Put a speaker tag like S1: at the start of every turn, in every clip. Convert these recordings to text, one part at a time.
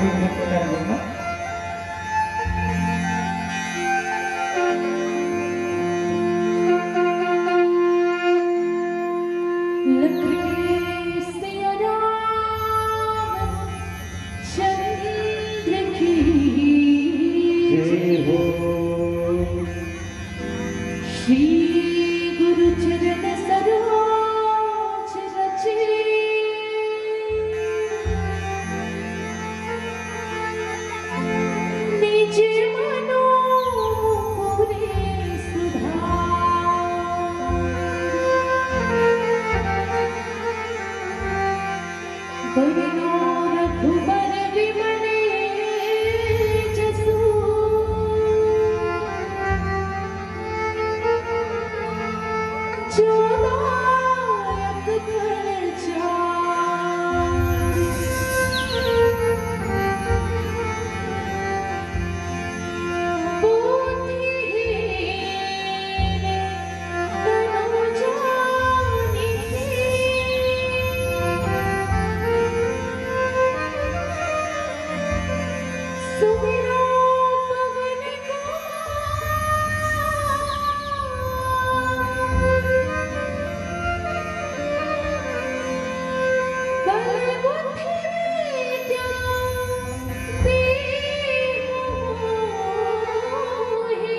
S1: भी व्यक्त कर दूंगा।
S2: श्री गुरु चरण सरोज रचे, निज मनो पूरे सुधार। बरनो रघुबर विमले जसु, जो नायक फल चार। बुद्धिहीन तनु जानिके, सुमिरो पवन कुमार। बल बुद्धि विद्या देहु मोहि,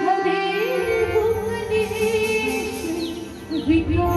S2: हरेहु कलेश विकार।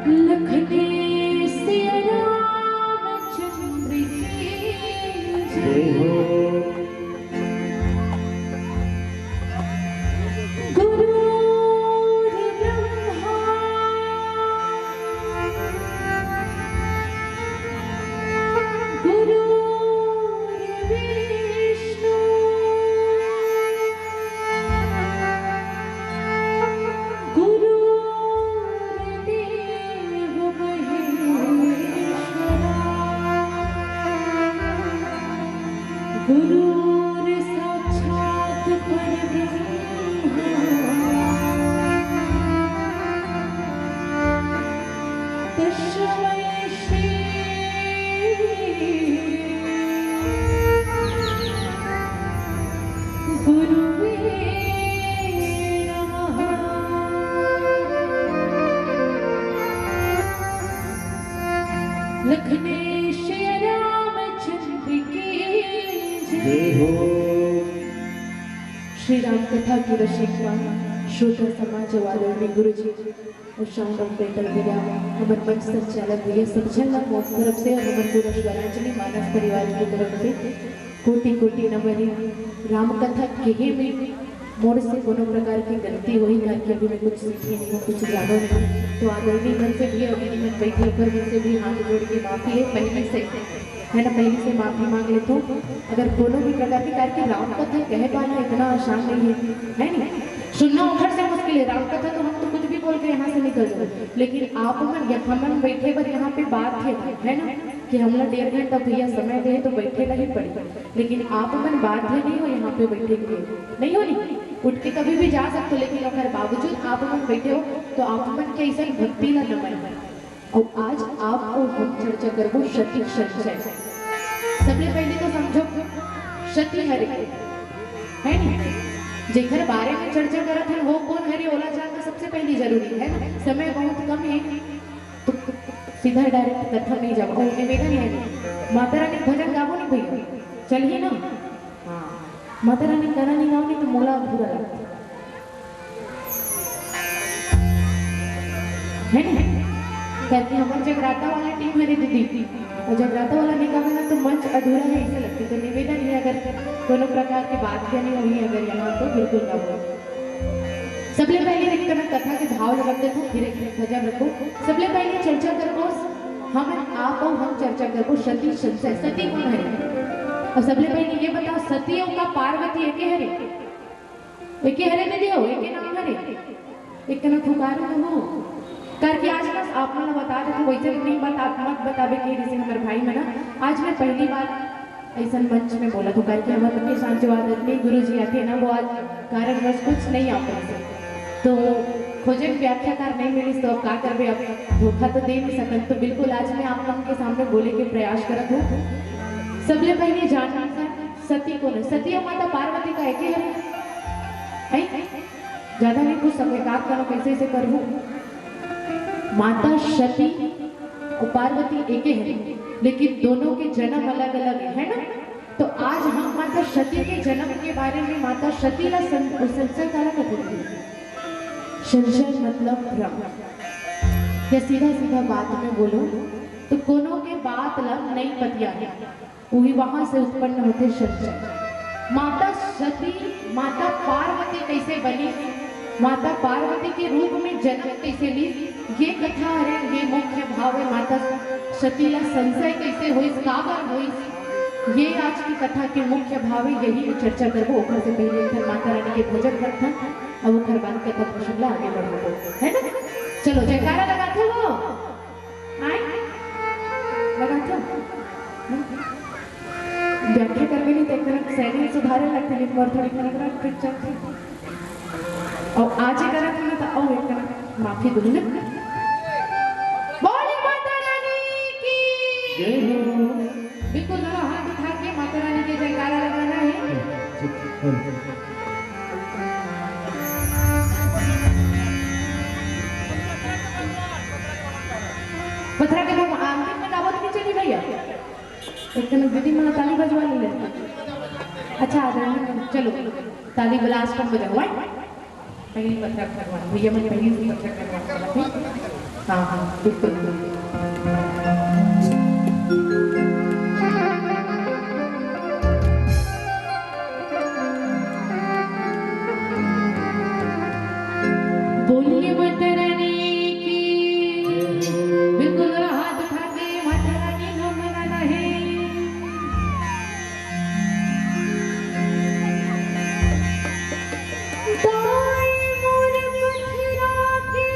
S2: लखने सिया रामचंद्र की जय हो। गुरुर्ब्रह्मा गुरुर्विष्णु गुरुर्देव महेश्वरा गुरुर्साक्षात् परब्रह्म तस्मै श्री गुरुवे नमः। लखने श्री रामचंद्र की जय हो। श्री राम कथा की रसिकवा श्रोता समाज वाले गुरु जी और शाउंड ऑफ बेटर भैया हमारे मंच संचालक भैया सब छल्ला मोट तरफ से और हमारे पूरा स्वरांजलि मानस परिवार की तरफ से कोटि कोटि नमन। राम कथा कहे में मोड़ से कोनो प्रकार की गलती हुई करके अभी मैं कुछ सीखी नहीं हूँ, कुछ जानो नहीं, तो आदरणीय मन से भी अभी मन बैठे ऊपर मन से भी हाथ जोड़ के माफी है पहले से, है ना, पहले से माफी मांग लेता हूँ। अगर कोनो भी प्रकार की कार्य राम कथा कह पाना इतना आसान नहीं है नहीं, सुनना उधर से मुश्किल है। राम कथा तो हम तो कुछ भी बोल के यहाँ से निकल जाए, लेकिन आप मन यथामन बैठे पर यहाँ पे बात है ना कि हम लोग 1.5 घंटा भैया समय दे तो बैठे नहीं पड़े, लेकिन आप मन बाध्य नहीं हो यहाँ पे बैठे के लिए, नहीं हो नहीं उठ के कभी भी जा सकते, लेकिन अगर बावजूद आप मन बैठे हो तो आप मन के ऐसा भक्ति ला नमन है। और आज आपको हम चर्चा करबो सती संचय। सबसे पहले तो समझो सती हरे है नहीं, जेकर बारे में चर्चा करत है वो कौन हरे ओला जानना सबसे पहली जरूरी है ना। समय बहुत कम है तो सीधा डायरेक्ट कथा नहीं जाओ। और निवेदन है माता रानी भजन गावो नहीं भैया, चलिए ना। हाँ, माता रानी गाना नहीं गाओ नहीं तो मोला बुरा लगता है ना, क्योंकि हमारे जगराता वाला टीम है दीदी, और जगराता वाला नहीं गावे ना तो मंच अधूरा है ऐसे लगती। तो निवेदन है अगर कोनो प्रकार की बात नहीं हुई अगर यहाँ तो बिल्कुल गाओ। सबले पहले एक कथा के भाव लगा देखो, फिर एक भजन रखो। सबले पहले चर्चा करबो हम आप और हम चर्चा करबो सती संचय। सती कौन है? और सबले पहले ये बताओ सती और का पार्वती एके हरे दे दियो एके नाम हरे एक ना खुकारो हो करके आज बस आप लोग बता दे तो वैसे नहीं मत बतावे के जैसे हमारे भाई में ना आज मैं पहली बार ऐसा मंच में बोला तो करके हमारे के शांतिवादक में गुरु जी आते ना वो आज कारणवश कुछ नहीं आ पाए तो खोजे व्याख्याकार नहीं मिली तो अब क्या करबे, अब धोखा तो दे नहीं सकते। तो बिल्कुल आज मैं आप लोगों के सामने बोले के प्रयास करत हूँ। सबले पहले जानना सती कौन है? सती और माता पार्वती का एक है, ज्यादा नहीं कुछ समय काम करो कैसे से करूँ। माता सती और पार्वती एक है, लेकिन दोनों के जन्म अलग अलग है ना। तो आज हम माता सती के जन्म के बारे में माता सती ला संशय करा करते हैं। संशय मतलब भ्रम, या सीधा सीधा बात में बोलो तो कोनो के बात लग नहीं पतिया वही वहां से उत्पन्न होते संशय। माता सती माता पार्वती कैसे बनी, माता पार्वती के रूप में जन्म कैसे ली, ये कथा है, ये मुख्य भाव है। माता सती ला संशय कैसे हुई, काबर हुई, ये आज की कथा के मुख्य भाव है, यही चर्चा करबो। ओकर से पहले फिर माता रानी के भजन करता अब ओकर बाद कथा प्रसंग आगे बढ़ो है ना। चलो जयकारा लगाते हो आए लगाते व्याख्या करके नहीं देखते सैनिक सुधारे लगते लेकिन और थोड़ी फिर चलते और आज करा ना तो ओ एक माफी दूँ ना। बोले माता रानी की जय हो। बिल्कुल ना हाथ उठा के माता रानी के जयकारा लगाना है। पथरा के हम आंतरिक में दावत नहीं चली भैया एक दीदी मैंने ताली बजवा ले लेते। अच्छा आ जाए चलो ताली ब्लास्ट कर बजाओ पहली पथरा करवा भैया मैं पहली पथरा करवा हाँ हाँ बिल्कुल। बोलिए माता रानी की। बिल्कुल जरा हाथ उठा के माता रानी को मनाना है। दाई मोर मथुरा की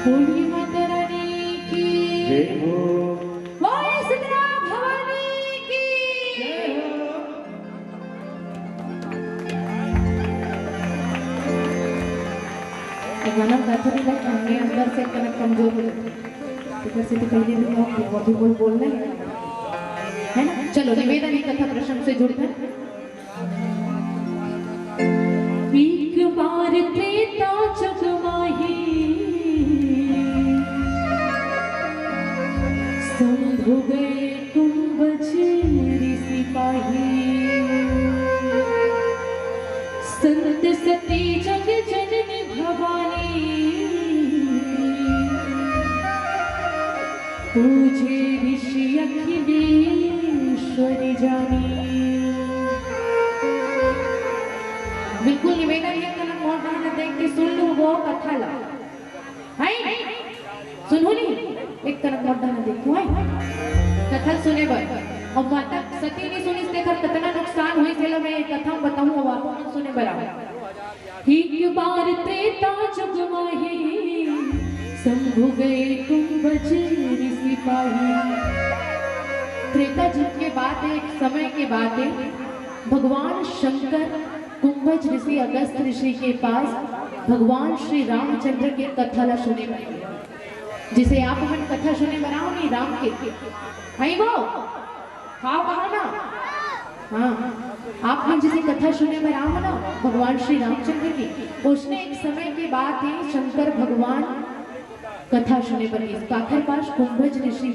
S2: बोलिए माता रानी की
S1: जय हो।
S2: बोलिए शीतला भवानी की
S1: जय हो।
S2: गाना गाते भी लाइक हमने अंदर से कनेक्ट कमजोर हो जाता से तो पहले भी और अभी कोई बोलना है ना। चलो निवेदन ही कथा प्रसंग से जुड़ते हैं। एक बार त्रेता जगमाही शंभु गए कुंभज सिपाही संत सती जग जननी भवानी पूजे ऋषि अखिलेश्वर जानी। बिल्कुल निवेदन ये करना मोटा न देख के सुन लो वो कथा ला है सुनो नहीं एक कनक मोटा न देखो है कथा सुने बर और माता सती ने सुनी देखकर कितना नुकसान हुई चलो मैं एक कथा बताऊं अब आप सुने बराबर। एक बार त्रेता जुग माही शंभु गए कुंभज सिपाही। त्रेता युग के बाद एक समय के बाद भगवान शंकर कुंभज ऋषि अगस्त ऋषि के पास भगवान श्री रामचंद्र के कथा ला सुने जिसे आप हम कथा सुने बनाओ नहीं राम के आई वो हाँ कहा ना हाँ आप हम जिसे कथा सुने बनाओ ना भगवान श्री रामचंद्र की उसने एक समय के बाद ही शंकर भगवान कथा सुने बनी काखर पास कुंभज ऋषि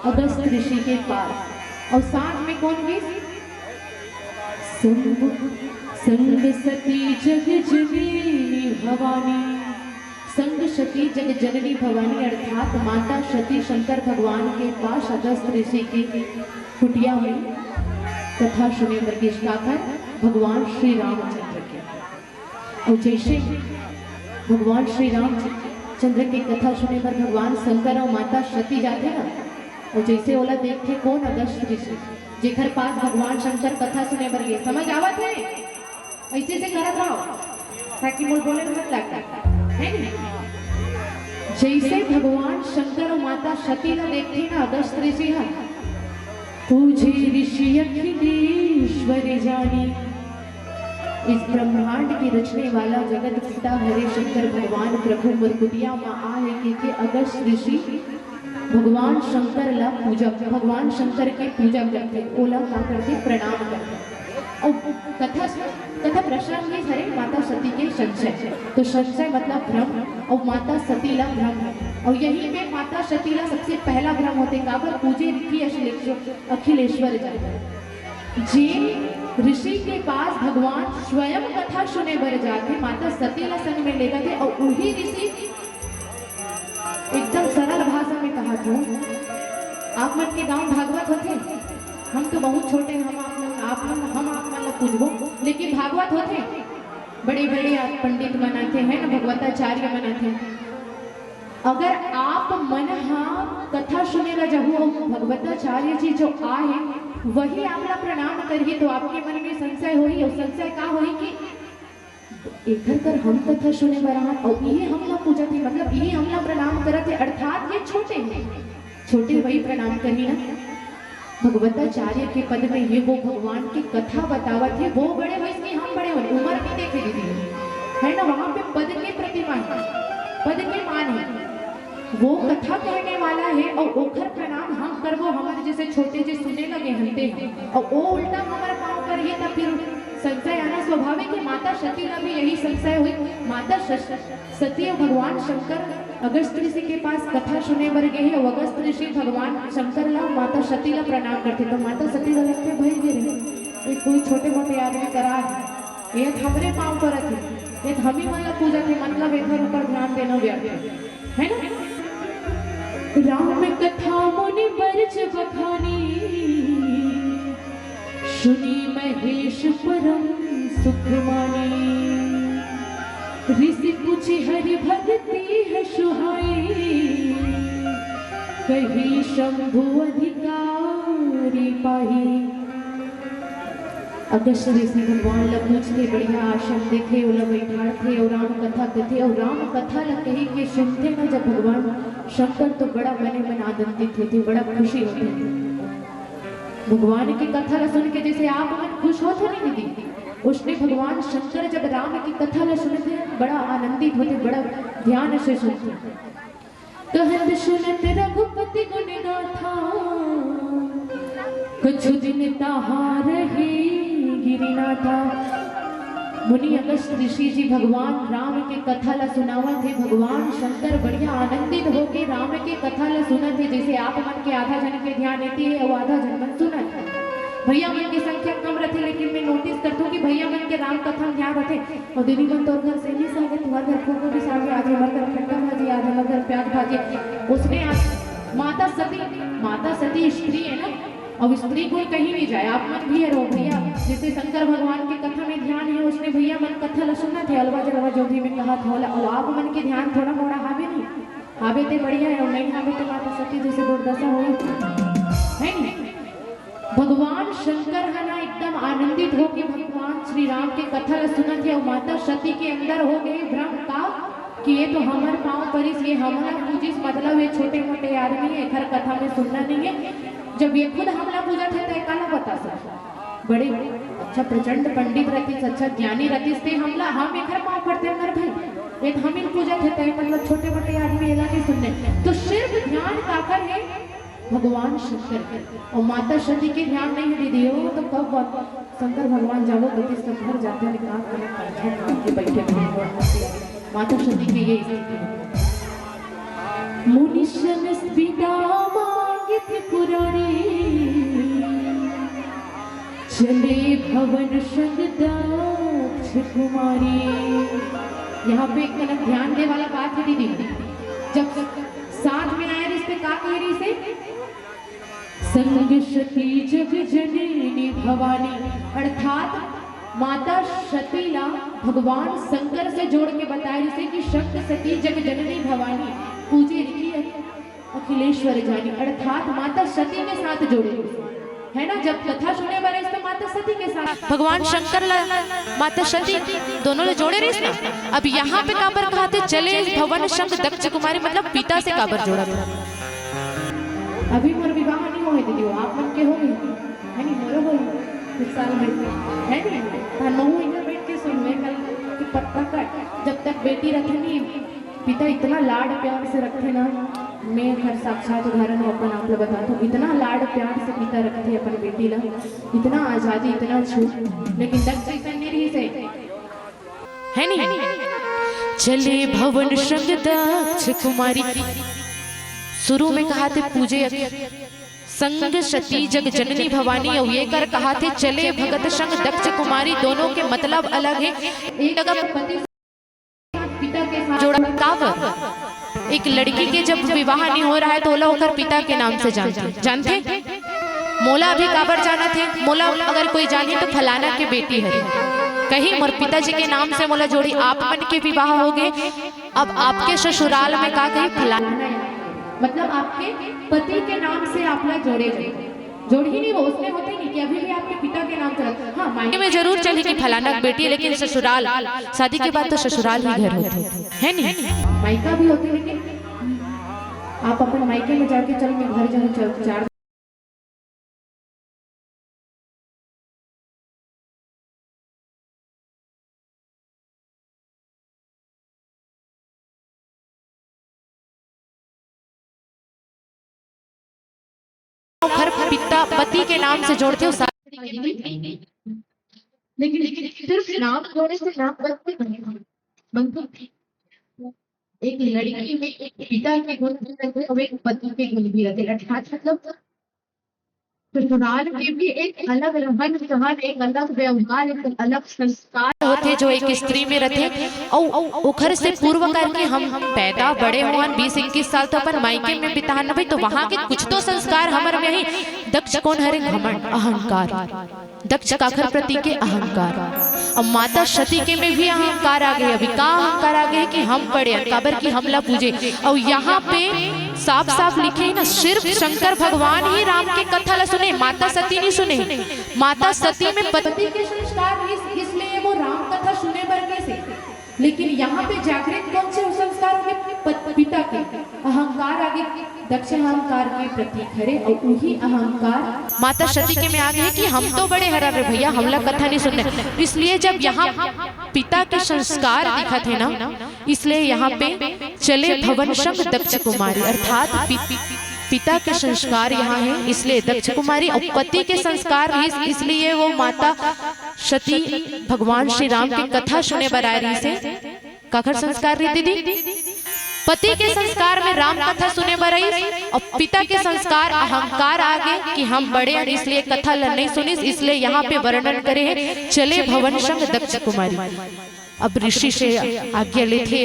S2: अगस्त ऋषि के पास और साथ में कौन भी संग सती जग जननी भवानी संग सती जग जननी भवानी अर्थात माता सती शंकर भगवान के पास अगस्त ऋषि की कुटिया में कथा सुने वर्गीश गाकर भगवान श्री रामचंद्र के और जैसे भगवान श्री रामचंद्र की कथा सुने पर भगवान शंकर और माता सती जाते ना और जैसे ओला देखते कौन अगस्त ऋषि जेकर पास भगवान शंकर कथा सुने पर गए समझ आवत है ऐसे से करत रहो ताकि मोल बोले मत लगता है नहीं। जैसे भगवान शंकर और माता सती ने देखते ना अगस्त ऋषि है पूजे ऋषि अखिलेश्वर जानी। इस ब्रह्मांड की रचने वाला जगत पिता हरे शंकर भगवान प्रभु मरकुटिया माँ आए के अगस्त ऋषि भगवान शंकर ला पूजा भगवान शंकर की पूजा करते ओला का करते प्रणाम करते और कथा प्रसंग में हरे माता सती के संशय तो संशय मतलब भ्रम और माता सती ला भ्रम और यही पे माता सती ला सबसे पहला भ्रम होते काबर पूजे ऋषि अखिलेश्वर जाते जे ऋषि के पास भगवान स्वयं कथा सुने बर जाते माता सती ला संग में लेकर थे और वही ऋषि एकदम सरल भाषा में कहा था आप मन के गांव भागवत होते हम तो बहुत छोटे हम आप मन पूछबो लेकिन भागवत होते बड़े बड़े पंडित मनाते हैं ना भगवताचार्य मनाते अगर आप मन कथा सुनेगा जब भगवताचार्य जी जो आए वही आपला प्रणाम करिए तो आपके मन में संशय होई और संशय का होई कि इधर कर हम कथा सुने बरा और ये हमला पूजा थी मतलब ये हमला प्रणाम करते अर्थात ये छोटे हैं छोटे वही प्रणाम करी ना भगवताचार्य के पद में ये वो भगवान की कथा बतावत है वो बड़े हुए इसकी हम बड़े हुए उम्र भी देखे दीदी है ना वहां पे पद की प्रतिमा है पद के मान है वो कथा कहने वाला है और ओखर प्रणाम हम करवो हमारे जैसे छोटे जे सुने लगे हंते हैं और वो उल्टा हमारा पाँव पर ये तब फिर संशय आना स्वाभाविक है। माता सती का भी यही संशय हुई माता सती और भगवान शंकर अगस्त ऋषि के पास कथा सुने बर गए और अगस्त ऋषि भगवान शंकर ला माता सती ला प्रणाम करते तो माता सती ला लगते भाई गिरे एक कोई छोटे मोटे आदमी करा है एक हमरे पाँव पर थे एक हम ही मतलब पूजा थे मतलब एक ऊपर ध्यान देना व्यर्थ है ना। राम कथा मुनि बरज बखानी सुनी महेश परम सुख मानी ऋषि पूछे हरि भक्ति है सुहाई कही शंभु अधिकारी पाही। अगस्त ऋषि भगवान ला पूछते बढ़िया आश्रम देखे ओला बैठाड़ थे और राम कथा कथे और राम कथा ला कही के सुनते ना जब भगवान शंकर तो बड़ा मने मन आनंदित होते, बड़ा खुशी होते। भगवान की कथा ला सुन के जैसे आप मन खुश होते नहीं दीदी, उसने भगवान शंकर जब राम की कथा ला सुनते बड़ा आनंदित होते, बड़ा ध्यान से सुनते। कहत सुनत रघुपति गुण गाथा कछु दिन ताहार ही गिरिनाथा। मुनि अगस्त ऋषि जी भगवान राम के कथा ला सुनावा थे। भगवान शंकर बढ़िया आनंदित होके राम के कथा ला सुना थे। जैसे आप मन के आधा जन के ध्यान देती है और आधा जन मन सुना था। भैया मन की संख्या कम रहती, लेकिन मैं नोटिस करती हूँ कि भैया मन के राम कथा ध्यान रहते और दीदी मन तो घर से नहीं सागे, तुम्हारे घर को भी सागे, आज हमारे घर खट्टा भाजी, आज हमारे घर प्याज भाजी। उसने आज माता सती स्त्री है ना, अब स्त्री कोई कहीं नहीं जाए। आप मन भी है रो भैया, जैसे शंकर भगवान की कथा में ध्यान है, उसने भैया मन कथा ला सुना थे। अलवा जलवा जो भी मैं कहा था और आप मन के ध्यान थोड़ा मोड़ा हावे नहीं हावे ते बढ़िया है और नहीं हावे तो माता सती जैसे दुर्दशा हो है नहीं। भगवान शंकर है ना एकदम आनंदित हो के भगवान श्री राम के कथा ला सुना थे और माता सती के अंदर हो गए भ्रम का कि ये तो हमारे पाँव परिस, ये हमारा पूजिस, मतलब ये छोटे मोटे आदमी है, हर कथा में सुनना नहीं है। जब ये खुद हमला पूजा थे तो काला बता सक बड़े अच्छा प्रचंड पंडित रहती, अच्छा ज्ञानी रहती थे, हमला हम एक पाँव पड़ते हमारे भाई, एक हम इन पूजा थे तय, मतलब छोटे मोटे आदमी एला नहीं सुनने। तो सिर्फ ध्यान काकर है भगवान शंकर और माता सती के ध्यान नहीं दीदी हो तो कब शंकर भगवान जाओ गति सब घर जाते हैं के बैठे माता सती के ये स्थिति। मुनिशन स्पिता मांगित पुरारी चले भवन संग दक्ष कुमारी। यहाँ पे एक मिनट ध्यान दे वाला बात है दीदी, जब साथ में आए रिश्ते का कह रही से संग सती जग जननी भवानी, अर्थात माता सतीला भगवान शंकर से जोड़ के बताए जिसे कि शक्त सती जग जननी भवानी पूजे लिखी अखिलेश्वर जानी, अर्थात माता सती के साथ जोड़े है ना। जब कथा सुने वाले तो माता सती के साथ
S3: भगवान शंकर माता सती दोनों ले जोड़े रहे ना। अब यहाँ पे काबर कहते चले भवन शंख दक्ष कुमारी, मतलब पिता से काबर जोड़ा था।
S2: अभी मोर विवाह नहीं हुए दीदी, आप मन के हो गए है नहीं, मोरो हो कुछ साल में है नहीं। हाँ नौ इधर बैठ के सुन में कल कि पत्ता कट, जब तक बेटी रखे नहीं पिता इतना लाड प्यार से रखे ना, मैं घर साक्षात उदाहरण अपन आप लोग बताता हूँ, इतना लाड प्यार से पिता रखते अपन बेटी ला, इतना आजादी इतना छूट, लेकिन दक्ष नहीं से
S3: है नहीं। चले भवन संग दक्ष कुमारी, शुरू में कहा थे पूजे संग सती जग जननी भवानी और ये कर कहा थे चले भगत संग दक्ष कुमारी, दोनों के मतलब अलग है। एक जगह पिता के साथ जोड़ा कावर, एक लड़की के जब विवाह नहीं हो रहा है तो ओला होकर पिता के नाम से जानते मोला भी काबर जाना थे। मोला अगर कोई जाने तो फलाना के बेटी है कहीं मोर पिताजी के नाम से मोला जोड़ी। आप मन के विवाह हो गए, अब आपके ससुराल में का कहीं फलाना,
S2: मतलब आपके पति के नाम से आप लोग जोड़े गए, जोड़ ही नहीं वो उसमें होते नहीं कि अभी भी आपके पिता के नाम चला। हाँ
S3: मायके में जरूर चली कि फलाना बेटी है, लेकिन ससुराल शादी के बाद तो ससुराल ही घर होते है नहीं।
S2: मायका भी होते, लेकिन आप अपने मायके में जाके चल मैं घर जाऊँ चार
S3: घर पिता पति के नाम से जोड़ते हो,
S2: लेकिन सिर्फ नाम जोड़ने से नाम बनते एक लड़की में एक पिता के गुण भी रहते और एक पति के गुण भी रहते, अर्थात मतलब ससुराल के भी एक अलग रहन सहन, एक अलग व्यवहार, एक अलग संस्कार
S3: होते जो एक स्त्री में रहते। और उखर से पूर्व करके हम पैदा बड़े हुआ 20-21 साल तो अपन मायके में बिताना भाई, तो वहाँ के कुछ तो संस्कार हमारे में ही। दक्ष कौन हरे घमंड अहंकार, दक्ष काखर प्रति के अहंकार, अब माता सती के में भी अहंकार आ गए। अभी का अहंकार आ गए कि हम बड़े काबर की हमला पूजे। और यहाँ पे साफ साफ लिखे है ना, सिर्फ शंकर भगवान ही राम के कथा ला सुने, माता सती नहीं सुने। माता सती में पति के संस्कार इसलिए वो राम कथा सुने बरके से, लेकिन यहाँ पे जागृत कौन से संस्कार हो गए? पिता के अहंकार आगे दक्ष अहंकार के प्रतीक हरे, और वही अहंकार माता सती के में आ गए कि हम तो बड़े हरा रे भैया, हमला कथा नहीं सुनने। इसलिए जब यहाँ पिता के संस्कार दिखा थे ना, इसलिए यहाँ पे चले भवन संग दक्ष कुमारी, अर्थात पिता के संस्कार यहाँ है इसलिए दक्ष कुमारी, और पति के संस्कार इसलिए वो माता सती भगवान श्री राम की कथा सुने बरारी से काखर संस्कार रही दीदी। पति के संस्कार में राम कथा सुने बराई, और पिता के संस्कार अहंकार आगे कि हम बड़े हैं इसलिए कथा नहीं सुनी, इसलिए यहाँ पे वर्णन करे है चले भवन संग दक्ष कुमारी। अब ऋषि से आज्ञा लेते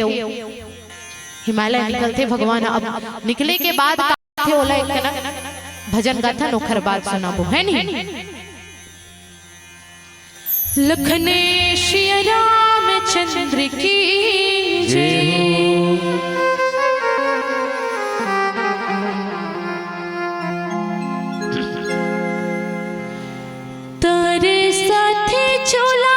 S3: हिमालय निकलते भगवान। अब निकले के बाद ओला भजन गाथा नोखर बात सुनाबो है नहीं। लखने श्री रामचंद्र की जय। तारे साथे चोला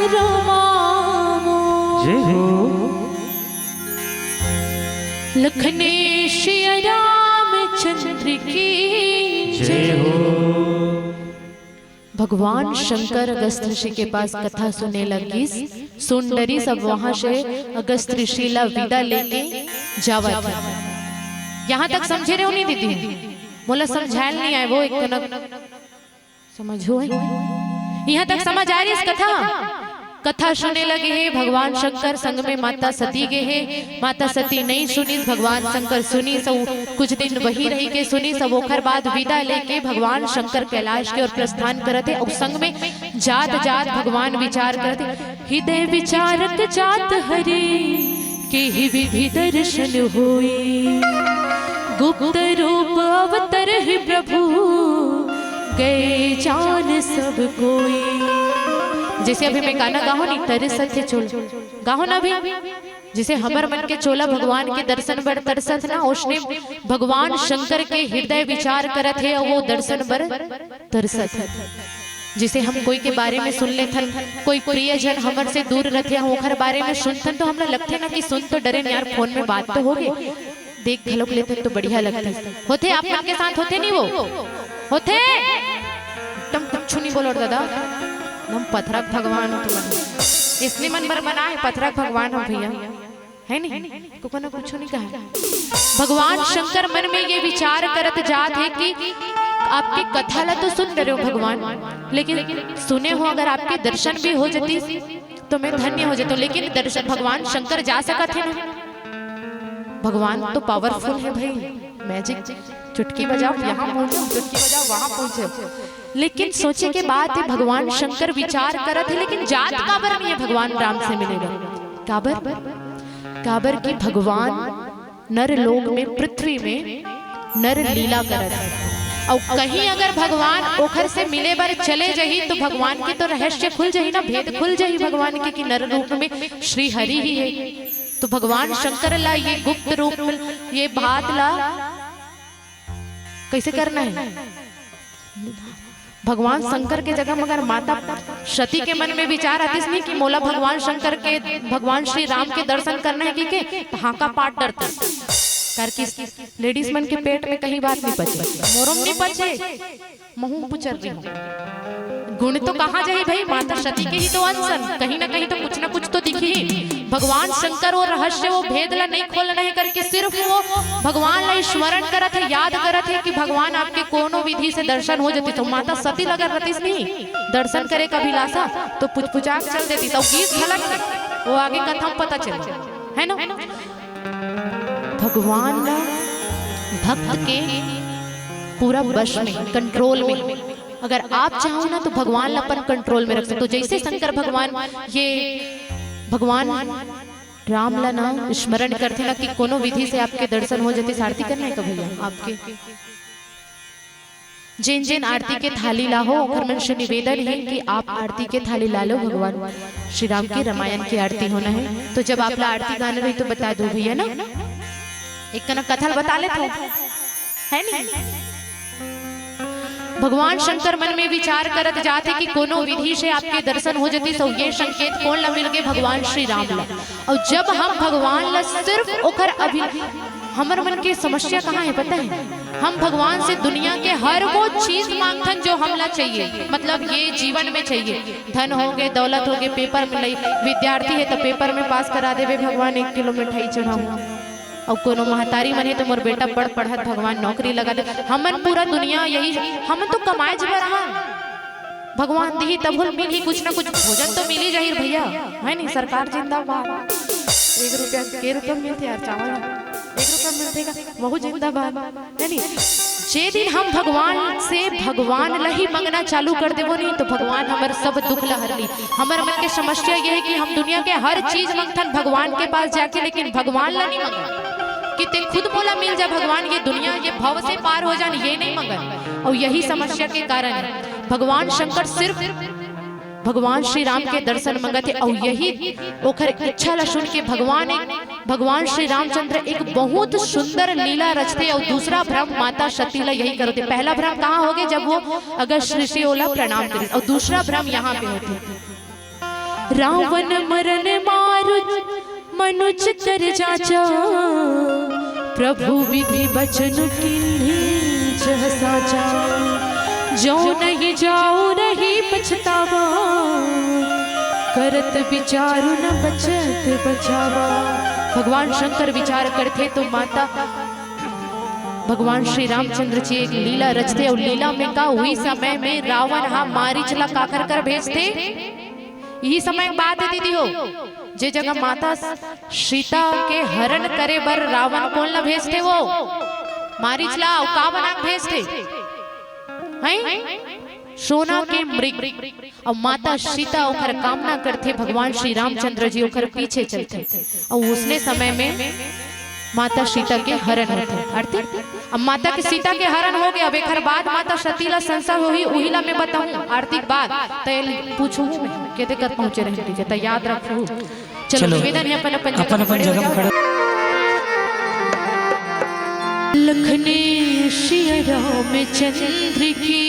S3: रमामो
S1: जय हो
S3: लखनेश रामचंद्र की
S1: जय हो।
S3: भगवान शंकर अगस्त ऋषि के पास कथा सुनने लगी। सुंदरी सब वहां से अगस्त ऋषि ला विदा लेके जावा था। यहाँ तक समझे रहे हो नहीं दीदी? बोला समझायल नहीं आए वो एक कनक समझो। यहाँ तक समझ आ रही इस कथा सुनने लगे हैं। भगवान शंकर संग में माता सती गए हैं। माता सती नहीं सुनी, भगवान शंकर सुनी। सब कुछ दिन वही रही के सुनी। सब ओखर बाद विदा लेके भगवान शंकर कैलाश के ओर प्रस्थान करते। और संग में जात जात भगवान विचार करते। हृदय विचारक जात हरे के ही विधि दर्शन होए। गुप्त रूप अवतर ही प्रभु गए जान सब कोई। जैसे अभी मैं गाना गाहो नहीं तरसत है चोल गाहो ना भी। जिसे हमर मन के चोला भगवान के दर्शन बर तरसत ना, उसने भगवान शंकर के हृदय विचार करत है और वो दर्शन बर तरसत है। जिसे हम कोई के बारे में सुन लेथन, कोई प्रियजन हमर से दूर रहते हैं ओखर बारे में सुनथन तो हमरा लगते ना कि सुन तो डरे यार फोन में बात तो होगे, देख घलोक लेते तो बढ़िया लगता होते। आप मन के साथ होते नहीं वो होते तुम कुछ नहीं बोलो दादा। हम पथरक भगवान हो तुम्हारे इसलिए मन बर बनाए पथरक भगवान हो भैया है नहीं को ना कुछ नहीं कहा। भगवान शंकर मन में ये विचार करत जात है कि आपकी कथा ला तो सुन रहे हो भगवान, लेकिन सुने हो अगर आपके दर्शन भी हो जाती तो मैं धन्य हो जाता। लेकिन दर्शन भगवान शंकर जा सकते हैं ना। भगवान तो पावरफुल है भाई, मैजिक चुटकी बजाओ यहाँ पहुंचो, चुटकी बजाओ वहां पहुंचो। लेकिन सोचे के बाद है भगवान शंकर विचार करत है, लेकिन जात काबर नहीं है भगवान राम से मिलेगा। काबर की भगवान नर लोक में पृथ्वी में नर लीला करत है। और कहीं अगर भगवान ओखर से मिले बार चले जाही तो भगवान के तो रहस्य खुल जाही ना, भेद खुल जाही भगवान के कि नर रूप में श्री हरि ही है। तो भगवान शंकर ला ये गुप्त रूप ये बात ला कैसे करना है। भगवान शंकर के जगह मगर माता सती के मन में विचार आतीस नहीं कि मोला भगवान शंकर के भगवान श्री राम के दर्शन करना है कि हाँ का पाठ डरता करके लेडीज मन के पेट में कहीं बात नहीं पचे, मोरम नहीं पचे, मुंह पुचर रही हूँ। गुण तो कहाँ जाए भाई, माता सती के ही तो अंशन कहीं ना कहीं तो कुछ ना कुछ तो दिखी। भगवान शंकर वो रहस्य वो भेद ला नहीं खोलना है करके सिर्फ वो भगवान ला स्मरण करत है, याद करत है कि भगवान आपके कोनो विधि से दर्शन हो जाती। तो माता सती लगा रहती नहीं दर्शन करे का अभिलाषा तो पुचपुचाक चल देती। तो गीत झलक वो आगे कथा पता चल है ना। भगवान भक्त के पूरा वश में कंट्रोल में अगर आप चाहो ना तो भगवान अपन कंट्रोल में रख सकते हो। जैसे शंकर भगवान ये भगवान राम ला ना स्मरण करते ना कि कोनो विधि से आपके दर्शन हो जाते। आरती करना है कभी आपके जिन जिन आरती के थाली ला हो और मन से निवेदन है कि आप आरती के थाली ला लो। भगवान श्री राम की रामायण की आरती होना है तो जब आप ला आरती गाने रही तो बता दो भैया ना, एक कथा बता लेते है नहीं। भगवान शंकर मन में विचार करत जाते कि कोनो विधि से आपके दर्शन हो जाती। तो ये संकेत कौन ला मिल गए, भगवान श्री राम ला। और जब हम भगवान ला सिर्फ ओकर अभी हमर मन की समस्या कहाँ है पता है, हम भगवान से दुनिया के हर वो चीज मांगथन जो हमला चाहिए, मतलब ये जीवन में चाहिए। धन हो गए, दौलत हो गए, पेपर में लई विद्यार्थी है तो पेपर में पास करा देवे भगवान, 1 किलो मिठाई चढ़ाऊ। और कोनो महतारी मन है तो मोर बेटा पढ़ पढ़त भगवान नौकरी लगा दे। हमन पूरा दुनिया यही हम तो कमाए जब रहा भगवान दी तब मिल ही कुछ ना कुछ भोजन तो मिल ही जाहिर भैया है नहीं। सरकार जिंदाबाद। 1 रुपया के रुपया मिलते यार चावल 1 रुपया मिलते बहुत जिंदाबाद है नहीं। जे दिन हम भगवान से भगवान लही मंगना चालू कर देवो नहीं तो भगवान हमारे सब दुख ला हर ली। हमारे मन के समस्या ये है कि हम दुनिया के हर चीज मंगथन भगवान के पास जाके, लेकिन भगवान ला नहीं मंगा कि ते खुद बोला मिल जा भगवान ये दुनिया ये भव से पार हो जाए, ये नहीं मंगन। और यही समस्या के कारण है भगवान शंकर सिर्फ भगवान श्री राम के दर्शन मंगते। और यही ओखर इच्छा ला सुन के भगवान श्री रामचंद्र एक बहुत सुंदर लीला रचते। और दूसरा भ्रम माता सती ला यही करते। पहला भ्रम कहाँ हो गए जब वो अगर ऋषि ओला प्रणाम करे, और दूसरा भ्रम यहाँ पे होते रावण मरन मारु मनुज कर जाचा, प्रभु विधि बचन कीन्ही जह साचा। जो नहीं जाओ रही पछतावा, करत विचारु न बचत बचावा। भगवान शंकर विचार करते तो माता भगवान श्री रामचंद्र जी एक लीला रचते और लीला में का हुई समय में रावण हा मारी चला काकर कर भेजते। यही समय बात है दीदी हो, जे जगह माता सीता के हरण करे बर रावण कौन ला भेजते, वो मारी चला का बना भेजते हैं सोना के मृग। और माता सीता ओकर कामना करते, भगवान श्री रामचंद्र जी ओकर पीछे चलते और उसने समय में माता सीता के हरण होते आरती। अब माता के सीता के हरण हो गया, अब एक बाद माता सतीला संसार हुई उहिला में बताऊं आरती बात तैल पूछूं कहते कर पहुंचे रहे तो याद रखो। चलो निवेदन है अपन जगह खड़ा। लखने श्री रामचंद्र की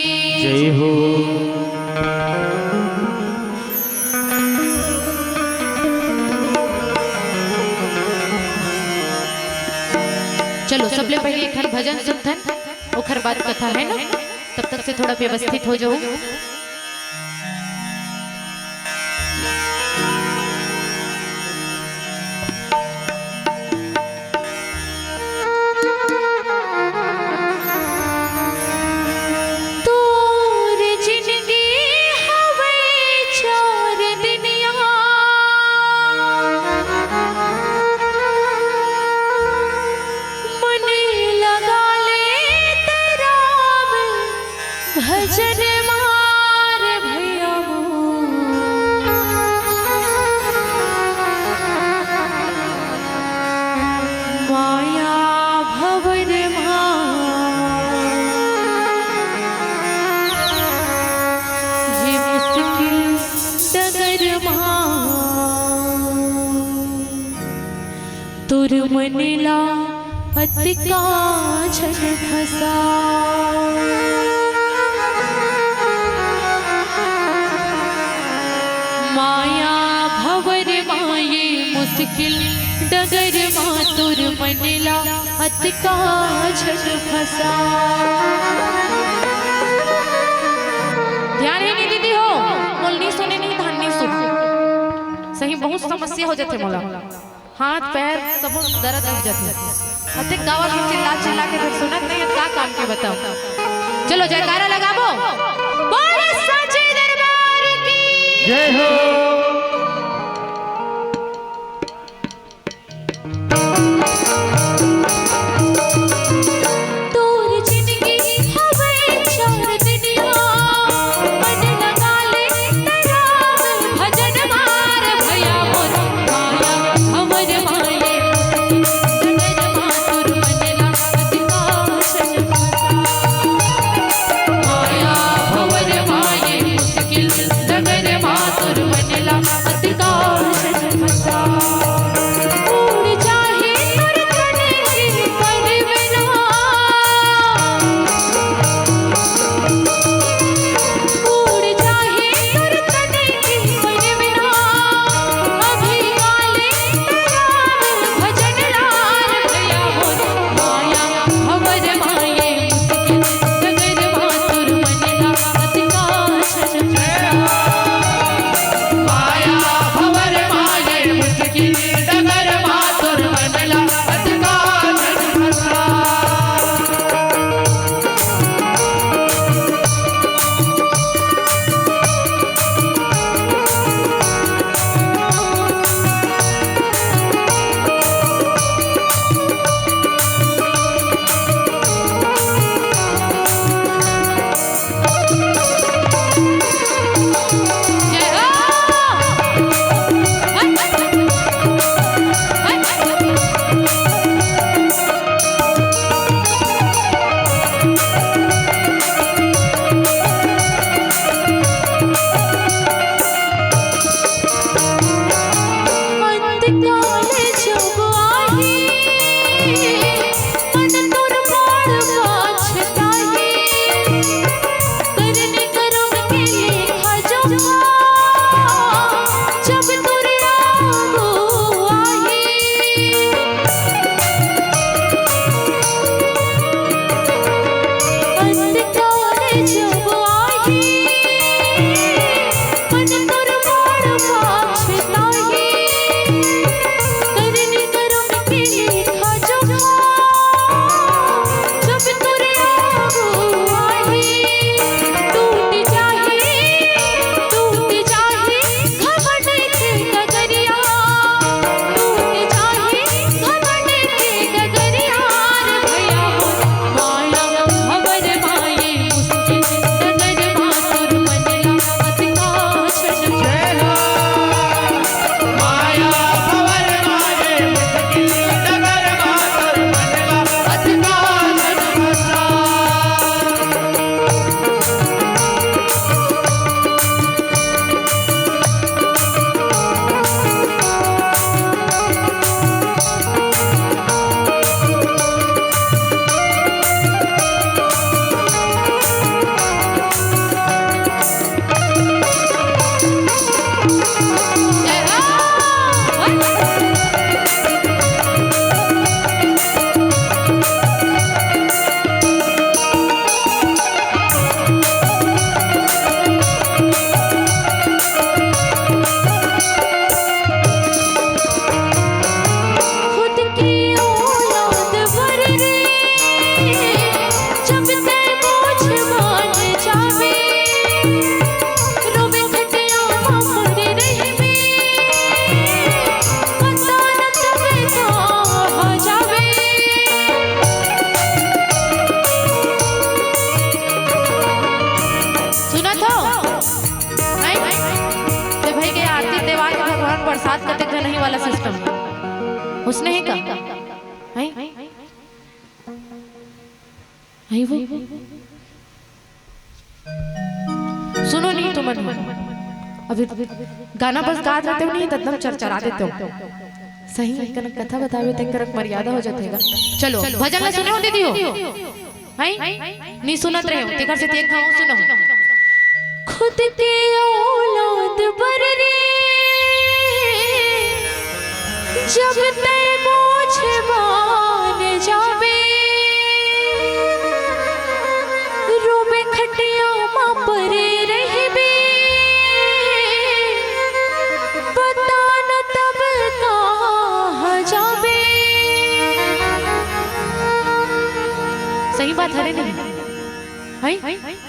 S1: जय हो।
S3: चलो सबले पहले एक भजन सुनथन, ओखर बाद कथा है ना, तब तक से थोड़ा व्यवस्थित हो जाओ। भजन मार भैया माया भवन ये मुश्किल डगर तुर मनिला पतिका छन फसा। माया भवर माये मुश्किल डगर मातुर मनिला अतिका छन फसा। ध्यान है नहीं दीदी हो, मोल नहीं सुने नहीं धान नहीं सुन सही बहुत समस्या हो जाते मोला, हाथ पैर सब दर्द हो जाते। अति गावा में चिल्ला चिल्ला के फिर सुनत नहीं क्या काम के बताओ। चलो जयकारा लगाबो, बोले साचे दरबार की
S1: जय हो।
S3: जब तुरे आगो आही अंधकार जब आही मन तुर मोड़ पाछताही करनी करम के लिखा जो जब तुरे आगो आही टूट जाही घमंड के गगरिया टूट जाही घमंड के गगरिया रे भैया हो माया हमर माये मुस्किल डगर मातुर मनला अतिका छन
S1: जय हो माया भवर माये मुश्किल डगर मातर मनला
S3: अतिका
S1: नमसा खुद की औलाद भर रे जब ते मुझ मान जावे रोवे खटिया मर रहवे पता न तबे हो जावे सुना तो नहीं ते भाई के आरती देवा के भगवान प्रसाद कते का नहीं वाला सिस्टम उसने ही कहा है वो सुनो नहीं तुम अभी गाना बस गा देते हो नहीं तो एकदम चरचरा देते हो सही कनक कथा बतावे ते करक मर्यादा हो जातेगा चलो भजन ला सुनो दीदी हो है नहीं सुनत रहे हो तेकर से ते गाओ सुनो खुद के औलाद बर रे जब ते मुझ मान जावे रोबे खटिया मां परे रहबे पता न तब कहाँ जावे सही बात है नहीं है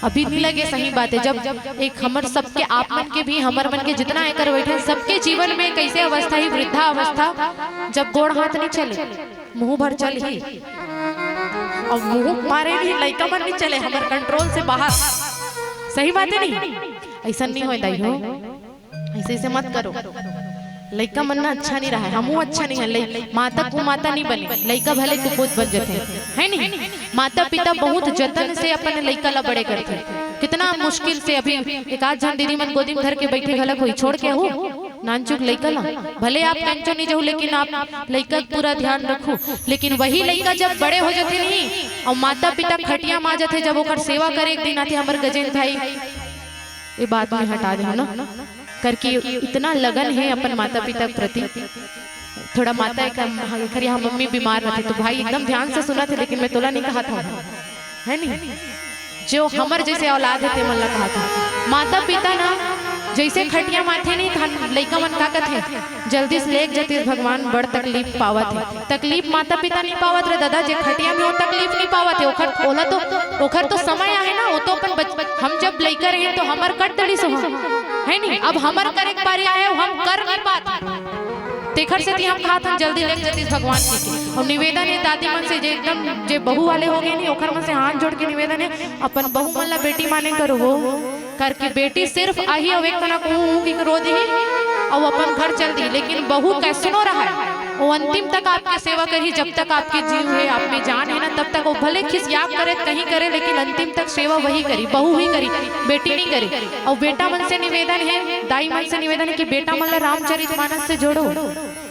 S1: अभी भी लगे सही बात है जब एक हमर सबके आप मन के भी हमर मन के जितना एकर बैठे सबके जीवन में कैसे अवस्था ही वृद्धा अवस्था जब गोड़ हाथ नहीं चले मुंह भर चल ही और मुंह मारे नहीं लइका मन नहीं चले हमर कंट्रोल से बाहर सही बात है नहीं ऐसा नहीं होता हो ऐसे मत करो लइका मनना अच्छा नहीं रहा है हमू अच्छा नहीं है माता को माता नहीं बने लइका भले कुपोत बन जाते है नहीं माता पिता बहुत जतन से अपने लइका ला बड़े करते कितना मुश्किल से अभी एक आध जन दीदी मन गोदी में धर के बैठे गलत हुई छोड़ के हो नानचुक लइका ला भले आप कंचो नहीं जाओ लेकिन आप लइका पूरा ध्यान रखो लेकिन वही लइका जब बड़े हो जाते नहीं और माता पिता खटिया मा जाते जब ओकर सेवा करे एक दिन आते हमर गजेंद्र भाई ये बात में हटा दे ना करके इतना लगन है अपन माता पिता के प्रति थोड़ा माता खरी यहाँ मम्मी बीमार रहती तो भाई एकदम ध्यान से सुना थे लेकिन मैं तोला नहीं कहा था है नहीं जो हमर जैसे औलाद है ते मन ला कहा था माता पिता ना जैसे खटिया माथे नहीं लइका मन का कथे जल्दी से लेक जाते भगवान बड़ तकलीफ पावत है तकलीफ माता पिता नहीं पावत रे दादा जे खटिया में वो तकलीफ नहीं पावत है ओखर तो समय आहे ना वो तो अपन हम जब लइका रहे तो हमर कट दड़ी सो है नहीं अब हमर करे के बारी आए हम कर नहीं पात तेखर से हम कहा था जल्दी लेके जाती भगवान जी के और निवेदन है दादी मन से जे एकदम जे बहू वाले हो गए नहीं ओखर मन से हाथ जोड़ के निवेदन है अपन बहू मन ला बेटी माने करो हो करके बेटी सिर्फ आही और एक तना की रो दी और अपन घर चल दी लेकिन बहू कैसनो रहा है वो अंतिम तक आपकी सेवा करी जब तक आपके जीव है आप में जान है ना तब तक वो भले खिसियाक करे कहीं करे लेकिन अंतिम तक सेवा वही करी बहू ही करी बेटी नहीं करी और बेटा मन से निवेदन है दाई मन से निवेदन है कि बेटा मन ला रामचरितमानस से जोड़ो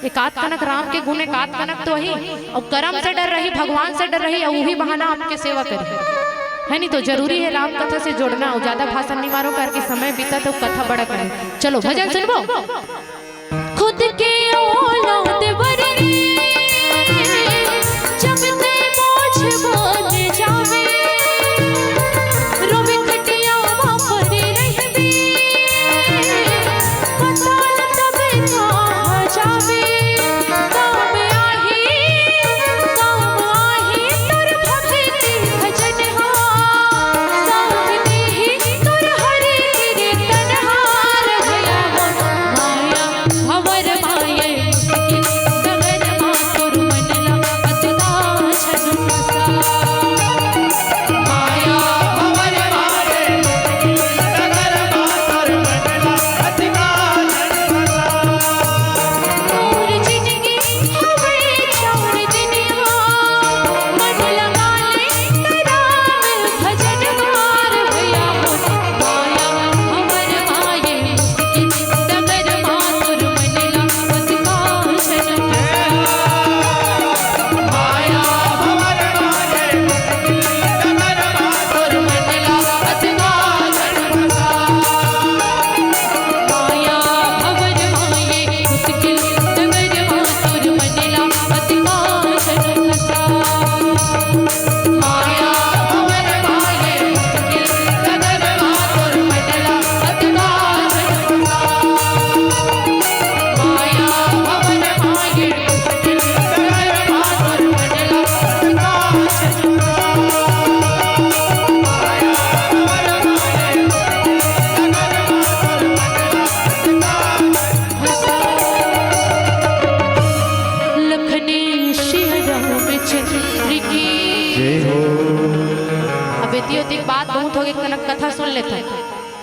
S1: एकाध कनक राम के गुण एकाध कनक तो वही और कर्म से डर रही भगवान से डर रही और वही बहाना आपके सेवा करी
S3: है नहीं तो जरूरी है राम कथा से जोड़ना। और ज्यादा भाषण नहीं मारो करके समय बीता तो कथा बड़ा करे। चलो भजन सुनबो। खुद के औलाद बरनी जब ते बोझ बन जावे, रोवे खटिया वापदे रहबे, पता न तबे कहाँ जावे। काम आही तोर भक्ति भजन हा, सामने ही तोर हरि कीर्तन हार भया हो। माया भंवर माये डगर मा तोर मनला अतका छन फसा।
S4: माया भंवर माये डगर मा तोर मनला अतका छन फसा।
S3: तोर जिंदगी हवे चार दुनिया, मन लगा ले राम भजन हार भया हो। माया भंवर माये डगर मा तोर मनला अतका छन फसा।
S4: माया भंवर माये डगर मा तोर मनला अतका छन फसा।
S3: माया भंवर माये मुश्किल डगर मा तोर मनला अतका छन फसा।
S4: माया भंवर माये डगर मा तोर मनला अतका छन फसा। माया भंवर माये डगर मा तोर मनला अतका छन फसा। माया भंवर माये डगर मा तोर मनला
S3: लखने श्री रामचंद्र की। अब इतनी होती बात बहुत हो गई, कथा सुन लेता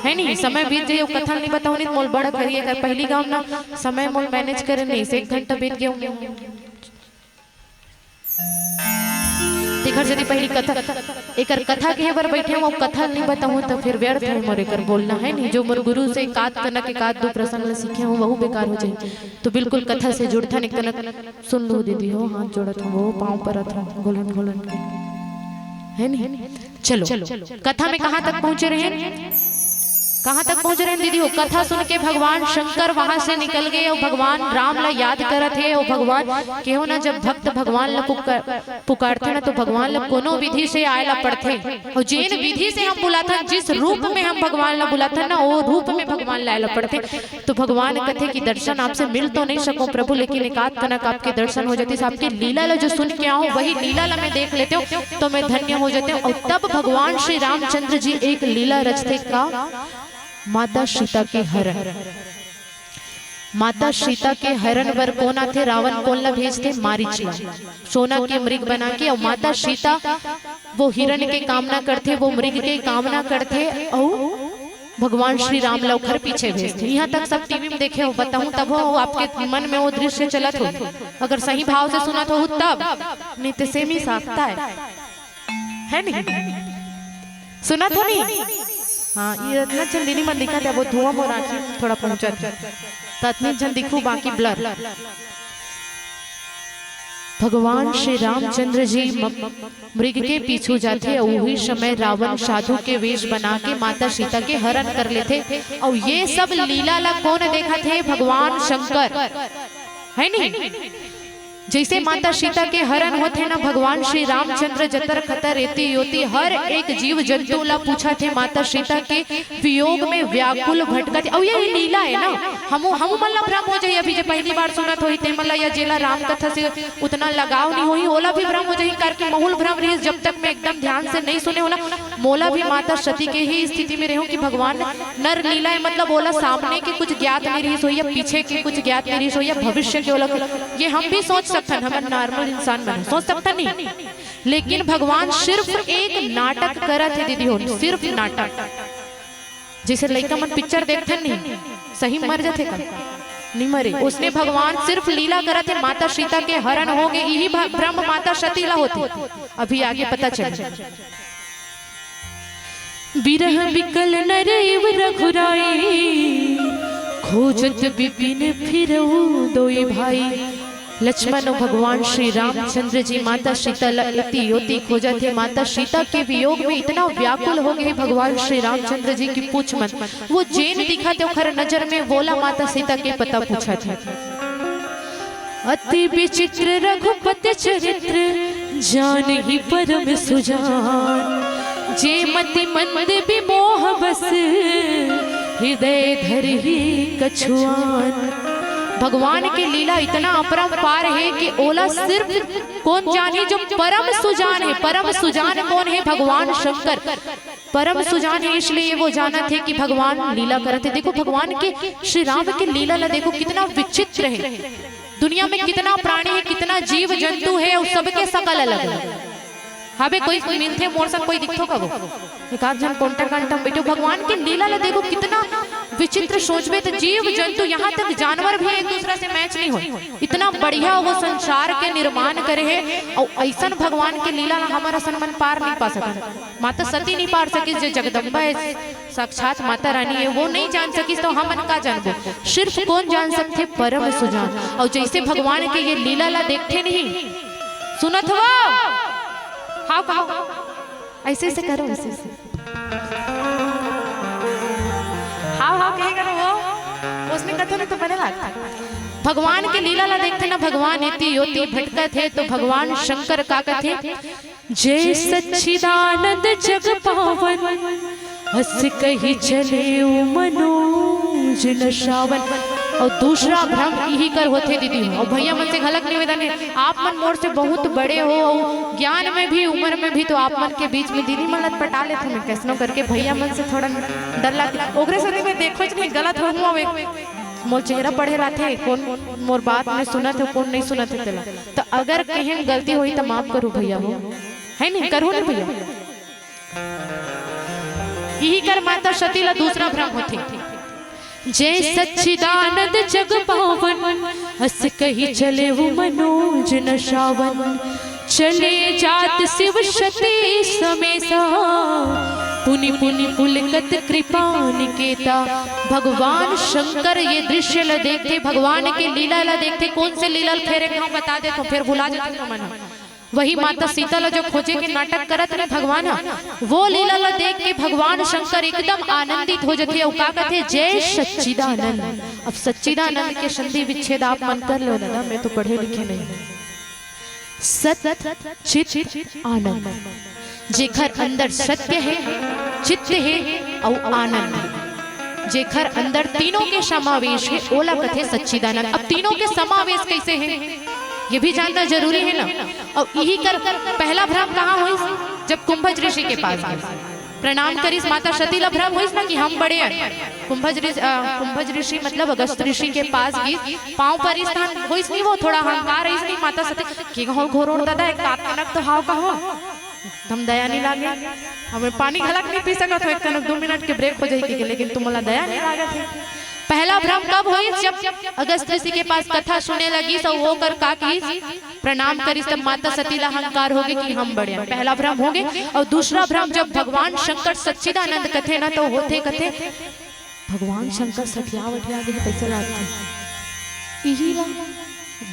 S3: है नहीं। समय बीत जाए कथा नहीं बताऊँ नहीं मोल बड़ा करिए कर पहली गाँव ना समय मोल मैनेज करे नहीं से 1 घंटा बीत गया घर यदि पहली कथा एक कथा के बार बैठे वो कथा नहीं बताऊँ तो फिर व्यर्थ है मोरे कर बोलना है नहीं। जो मोर गुरु से कात कनक के कात दो प्रसंग सीखे हो वह बेकार हो जाए। तो बिल्कुल कथा से जुड़ता नहीं कनक सुन लो दीदी हो हाथ जोड़त हो वो पाँव पर गोलन गोलन है नहीं। चलो कथा में कहाँ तक पहुँचे रहे हैं, कहाँ तक पहुँच रहे हैं दीदी हो। कथा सुन के भगवान शंकर वहां से निकल गए और भगवान राम ला याद करत है। और भगवान केहो ना जब भक्त भगवान ला पुकारते ना तो भगवान ला कोनो विधि से आयला पड़ते। और जिन विधि से हम बुलाते जिस रूप में हम भगवान ला बुलाते ना वो रूप में भगवान ला आयला पड़ते। तो भगवान कहते कि दर्शन आपसे मिल तो नहीं सको प्रभु लेकिन एकाध कनक आपके दर्शन हो जाती। आपकी लीला ला जो सुन के आओ वही लीला ला मैं देख लेते हो तो मैं धन्य हो जाते हूँ। और तब भगवान श्री रामचंद्र जी एक लीला रचते का माता सीता के हरण। माता सीता के हरण वर कौन आते रावण कौन ला भेजते मारीच ला सोना के मृग बना के। और माता सीता वो हिरण के कामना करते वो मृग के कामना करते और भगवान श्री राम ला घर पीछे भेजते। यहाँ तक सब टीवी में देखे हो बताऊं तब हो आपके मन में वो दृश्य चलत हो। अगर सही भाव से सुना तो तब नहीं तो सेम ही साखता है नहीं सुना तो नहीं। हाँ ये इतना चंदीनी मन दिखा था वो धुआं मोर आँखी थोड़ा पहुंचा था तो इतनी जन दिखू बाकी ब्लर। भगवान श्री रामचंद्र जी मृग के पीछू जाते और वही समय रावण साधु के वेश बना के माता सीता के हरण कर लेते। और ये सब लीला ला कौन देखा थे भगवान शंकर है नहीं। जैसे माता सीता के हरण होते ना भगवान श्री रामचंद्र जतर खतर रेती योती हर एक जीव जंतु ला पूछा थे माता सीता के वियोग में व्याकुल भटकते। और ये लीला है ना हम मल्ला भ्रम हो जाए। अभी जो पहली बार सुनत होई ते मल्ला या जेला राम कथा से उतना लगाव नहीं होई ओला भी भ्रम हो जाए करके महूल भ्रम रही। जब तक मैं एकदम ध्यान से नहीं सुने होला मोला भी माता सती के ही स्थिति में रहूं कि भगवान नर लीला है मतलब बोला सामने के कुछ ज्ञात नहीं रही सोई या पीछे के कुछ ज्ञात नहीं रही सोई या भविष्य के बोला ये हम भी सोच सकते हम नॉर्मल इंसान बने सोच सकता नहीं। लेकिन भगवान सिर्फ एक नाटक करा थे दीदी हो सिर्फ नाटक। जैसे लड़का मन पिक्चर देखते नहीं सही मर जाते का नहीं मरे उसने भगवान सिर्फ लीला करा थे माता सीता के हरण हो गए। यही ब्रह्म माता सती ला होती अभी आगे पता चल। बिरह बिकल नरेव रघुराई खोजत विपिन फिरऊ दोई भाई। लक्ष्मण और भगवान श्री रामचंद्र जी माता सीता इति योति खोजा थे। माता सीता के वियोग में इतना व्याकुल हो गए भगवान श्री रामचंद्र जी की पूछ मत। वो जैन दिखा थे खर नजर में बोला माता सीता के पता पूछा था। अति विचित्र रघुपति चरित्र जान ही परम सुजान, जे मति मंद विमोह बस हृदय धर ही कछुआन। भगवान की लीला इतना अपरंपार है कि ओला सिर्फ कौन जाने जो परम सुजान है। परम सुजान कौन है? भगवान शंकर परम सुजान है, इसलिए वो जाना थे कि भगवान लीला करते। देखो भगवान के श्री राम के लीला ला देखो कितना विचित्र है। दुनिया में कितना प्राणी है, कितना जीव जंतु है और सबके शकल अलग अलग। हबे कोई मिलते मोर सा कोई दिखतो का वो एक आध जन कोंटा कांटा बैठो। भगवान की लीला ला देखो कितना विचित्र सोचबे तो जीव जंतु यहाँ तक जानवर भी एक दूसरे से मैच नहीं हो। इतना बढ़िया वो संसार के निर्माण करे है और ऐसा भगवान की लीला हमारा सन्मान पार नहीं पा सका। माता सती नहीं पार सकी, जो जगदम्बा है साक्षात माता रानी है वो नहीं जान सकी तो हम का जानबो। सिर्फ कौन जान सकते? परम सुजान। और जैसे भगवान के ये लीला ला देखते नहीं सुनत हुआ हाँ कहो ऐसे ऐसे करो ऐसे ऐसे हाँ हाँ कहे करो वो उसने कथो नहीं तो बने लगता। भगवान के लीला ला देखते ना भगवान इति योति भटका थे तो भगवान शंकर का कथे जय सच्चिदानंद जग पावन हस कही चले मनोज न श्रावण। और दूसरा भ्रम यही कर होते दीदी। और भैया मन से गलत निवेदन है, आप मन मोर से बहुत बड़े हो और ज्ञान में भी उम्र में भी, तो आप मन के बीच में दीदी मन पटा लेते मैं कैसनो करके भैया मन से थोड़ा डर लगता। ओकरे साथ में देखो नहीं गलत हो मोर चेहरा पढ़े लाते कौन मोर बात में सुना थे कौन नहीं सुना थे तेला। तो अगर कहीं गलती हुई तो माफ करो भैया हो है नहीं करो ना भैया। यही कर माता सती ला दूसरा भ्रम होते जय सच्चिदानंद जग पावन हस कही चले वो मनोज न श्रावण। चले जात शिव शती समेसा पुनि पुनि पुलकत कृपा निकेता। भगवान शंकर ये दृश्य ला देखते, भगवान के लीला ला देखते। कौन से लीला फेरे बता दे तो फिर भुला जाते तो मन। वही माता सीता ला जो खोजे के नाटक करत रहे भगवान वो लीला ला देख के भगवान शंकर एकदम आनंदित हो जाते। और का कहते जय सच्चिदानंद। अब सच्चिदानंद के संधि विच्छेद आप मन कर लो दादा, मैं तो पढ़े लिखे नहीं। सत चित आनंद, जेखर अंदर सत्य है चित्त है और आनंद है, जेखर अंदर तीनों के समावेश है ओला कथे सच्चिदानंद। अब तीनों के समावेश कैसे है ये भी जानना जरूरी है ना। और यही कर पहला भ्रम कहाँ हुई? जब कुंभज ऋषि के पास गए प्रणाम करीस माता सती ला भ्रम हुई ना कि हम बड़े हैं। कुंभज ऋषि मतलब अगस्त ऋषि के पास गई पांव पर स्थान हुई नहीं, वो थोड़ा अहंकार है इसलिए माता सती कि हो घोरोड़ दादा एक कातनक तो हाव कहो हम दया नहीं लागे, हमें पानी घलक नहीं पी सका तो एक तनक 2 मिनट के ब्रेक हो जाएगी, लेकिन तुमला दया नहीं लागा थे। पहला भ्रम कब हुई? जब अगस्त ऋषि के पास कथा सुने लगी सब वो कर का की प्रणाम करी तब माता सती ला अहंकार हो गए कि हम बड़े हैं। पहला भ्रम हो गए। और दूसरा भ्रम जब भगवान शंकर सच्चिदानंद कथे ना तो होते कथे भगवान शंकर सठिया वठिया गए पैसे लाते यही